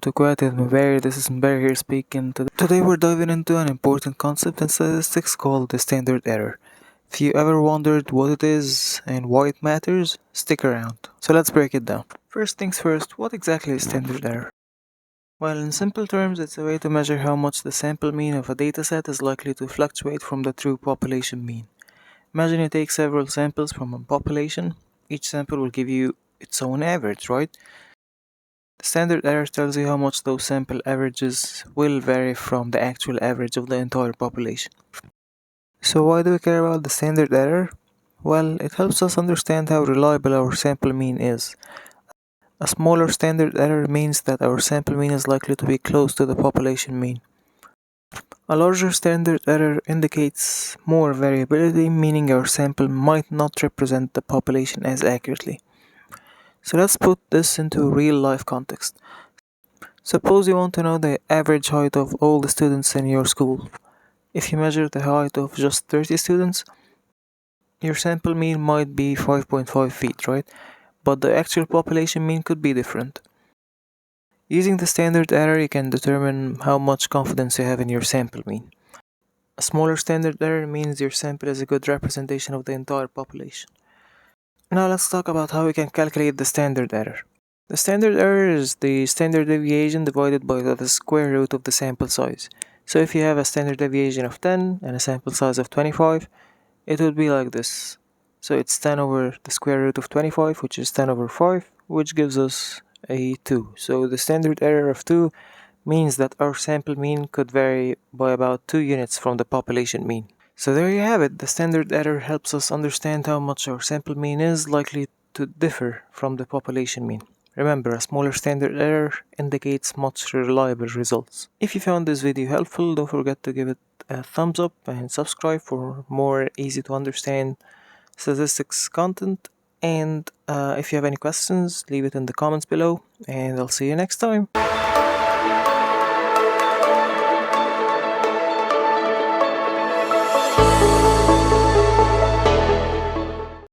to Quiet with Mobary. This is Mobary here speaking. Today we're diving into an important concept in statistics called the standard error. If you ever wondered what it is and why it matters, stick around. So let's break it down. First things first, what exactly is standard error? Well, in simple terms, it's a way to measure how much the sample mean of a dataset is likely to fluctuate from the true population mean. Imagine you take several samples from a population. Each sample will give you its own average, right? The standard error tells you how much those sample averages will vary from the actual average of the entire population. So why do we care about the standard error? Well, it helps us understand how reliable our sample mean is. A smaller standard error means that our sample mean is likely to be close to the population mean. A larger standard error indicates more variability, meaning our sample might not represent the population as accurately. So let's put this into real life context. Suppose you want to know the average height of all the students in your school. If you measure the height of just 30 students, your sample mean might be 5.5 feet, right? But the actual population mean could be different. Using the standard error, you can determine how much confidence you have in your sample mean. A smaller standard error means your sample is a good representation of the entire population. Now let's talk about how we can calculate the standard error. The standard error is the standard deviation divided by the square root of the sample size. So if you have a standard deviation of 10 and a sample size of 25, it would be like this. So it's 10 over the square root of 25, which is 10 over 5, which gives us a 2. So the standard error of 2 means that our sample mean could vary by about 2 units from the population mean. So there you have it. The standard error helps us understand how much our sample mean is likely to differ from the population mean. Remember, a smaller standard error indicates much reliable results. If you found this video helpful, don't forget to give it a thumbs up and subscribe for more easy to understand statistics content. And if you have any questions, leave it in the comments below, and I'll see you next time.